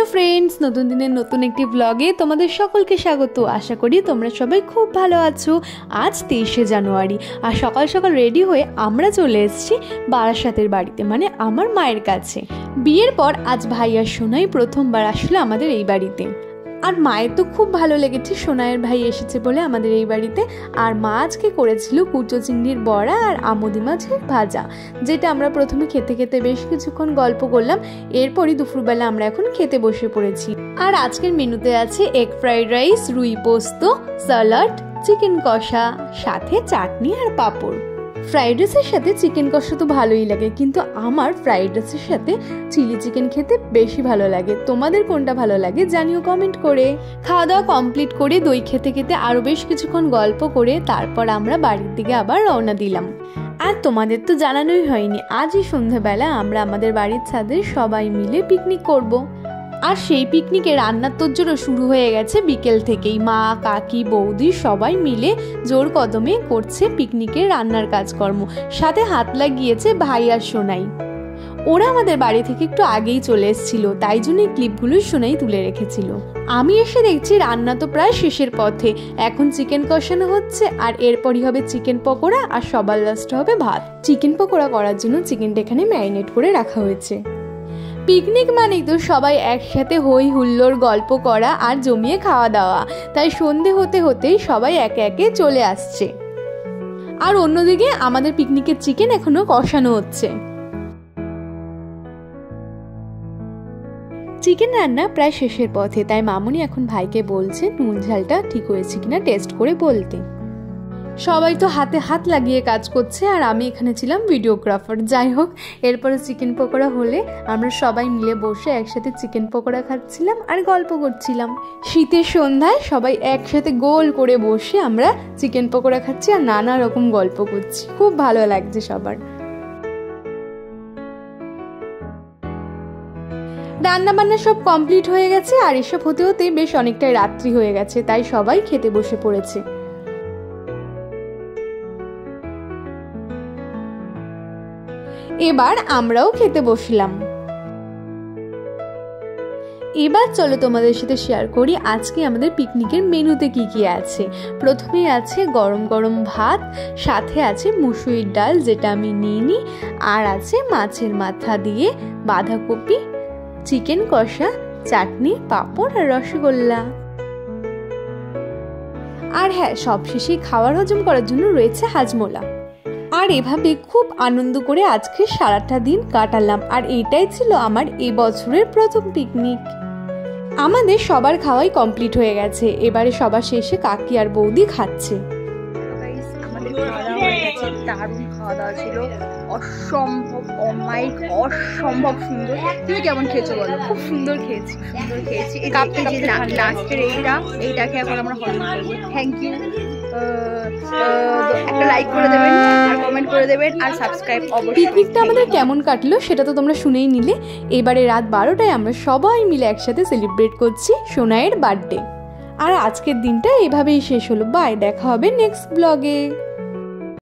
Hello friends, नतून दिनेर नतून एकटी ब्लगे तोमादेर सकलके स्वागत। आशा करी तोमरा सबाई खूब भालो आछो। आज 23 জানুয়ারি আর সকাল সকাল রেডি হয়ে আমরা চলে এসেছি বারাসাতের বাড়িতে, মানে আমার মায়ের কাছে। বিয়ের পর আজ ভাই আর সোনাই প্রথমবার আসলে আমাদের এই বাড়িতে। আর মায়ের তো খুব ভালো লেগেছে সোনাইয়ের ভাই এসেছে বলে আমাদের এই বাড়িতে। আর মা আজকে করেছিল কুচো চিংড়ির বড়া আর আমুদি মাছের ভাজা, যেটা আমরা প্রথমে খেতে খেতে বেশ কিছুক্ষণ গল্প করলাম। এরপরই দুপুরবেলা আমরা এখন খেতে বসে পড়েছি। আর আজকের মেনুতে আছে এগ ফ্রাইড রাইস, রুই পোস্ত, স্যালাড, চিকেন কষা, সাথে চাটনি আর পাঁপড়। ফ্রাইড রাইসের সাথে চিকেন কষা তো ভালোই লাগে, কিন্তু আমার ফ্রাইড রাইসের সাথে চিলি চিকেন খেতে বেশি ভালো লাগে। তোমাদের কোনটা ভালো লাগে জানিও কমেন্ট করে। খাওয়া দাওয়া কমপ্লিট করে দই খেতে খেতে আরও বেশ কিছুক্ষণ গল্প করে তারপর আমরা বাড়ির দিকে আবার রওনা দিলাম। আর তোমাদের তো জানানোই হয়নি, আজই সন্ধ্যাবেলা আমরা আমাদের বাড়ির ছাদে সবাই মিলে পিকনিক করব। আর সেই পিকনিকে রান্নার তোড়জোড়ও শুরু হয়ে গেছে বিকেল থেকেই। মা, কাকি, বৌদি সবাই মিলে জোর কদমে করছে পিকনিকের রান্নার কাজকর্ম। সাথে হাত লাগিয়েছে ভাই আর সোনাই। ওরা আমাদের বাড়ি থেকে একটু আগেই চলে এসেছিল, তাই জন্য এই ক্লিপগুলো সোনাই তুলে রেখেছিল। আমি এসে দেখছি রান্না তো প্রায় শেষের পথে। এখন চিকেন কষানো হচ্ছে, আর এরপরই হবে চিকেন পকোড়া, আর সবার লাস্টে হবে ভাত। চিকেন পকোড়া করার জন্য চিকেনটা এখানে ম্যারিনেট করে রাখা হয়েছে। পিকনিক মানেই তো সবাই একসাথে হই হুল্লোড়, গল্প করা আর জমিয়ে খাওয়া দাওয়া। তাই সন্ধে হতে হতেই সবাই একে একে চলে আসছে। আর অন্যদিকে আমাদের পিকনিকের চিকেন এখনো কষানো হচ্ছে। চিকেন রান্না প্রায় শেষের পথে, তাই মামুনি এখন ভাইকে বলছে নুন ঝালটা ঠিক হয়েছে কিনা টেস্ট করে বলতে। সবাই তো হাতে হাত লাগিয়ে কাজ করছে, আর আমি এখানে ছিলাম ভিডিওগ্রাফার। যাই হোক, এরপরে চিকেন পকোড়া হলে আমরা সবাই মিলে বসে একসাথে চিকেন পকোড়া খাচ্ছিলাম আর গল্প করছিলাম। শীতের সন্ধ্যায় সবাই একসাথে গোল করে বসে আমরা চিকেন পকোড়া খাচ্ছি আর নানা রকম গল্প করছি। খুব ভালো লাগছে সবার। রান্না বান্না সব কমপ্লিট হয়ে গেছে, আর এসব হতে হতে বেশ অনেকটাই রাত্রি হয়ে গেছে, তাই সবাই খেতে বসে পড়েছে। এবার আমরাও খেতে বসলাম। এবার চলো তোমাদের সাথে শেয়ার করি আজকে আমাদের পিকনিকের মেনুতে কি কি আছে। প্রথমে আছে গরম গরম ভাত, সাথে আছে মুসুরির ডাল যেটা আমি নিইনি, আর আছে মাছের মাথা দিয়ে বাঁধাকপি, চিকেন কষা, চাটনি, পাঁপড় আর রসগোল্লা। আর হ্যাঁ, সবশেষে খাবার হজম করার জন্য রয়েছে হাজমোলা। আর এভাবে খুব আনন্দ করে আজকে সারাটা দিন কাটালাম। আর এইটাই ছিল আমার এই বছরের প্রথম পিকনিক। আমাদের সবার খাওয়াই কমপ্লিট হয়ে গেছে, এবারে সবার শেষে কাকি আর বৌদি খাচ্ছে। দারুণ খাওয়া দাওয়া ছিল, অসম্ভব অমাইক, অসম্ভব সুন্দর। তুমি কেমন খেয়েছো বলো? খুব সুন্দর খেয়েছি, সুন্দর খেয়েছি। লাস্টের এইটাকে এখন আমরা হজম করবো। Thank you. একটা লাইক করে দেবেন আর কমেন্ট করে দেবেন আর সাবস্ক্রাইব অবশ্যই। পিকনিকটা আমাদের কেমন কাটলো সেটা তো তোমরা শুনেই নিলে। এবারে রাত 12টায় আমরা সবাই মিলে একসাথে সেলিব্রেট করছি সোনাইয়ের বার্থডে। আর আজকের দিনটা এভাবেই শেষ হলো। বাই, দেখা হবে নেক্সট ব্লগে।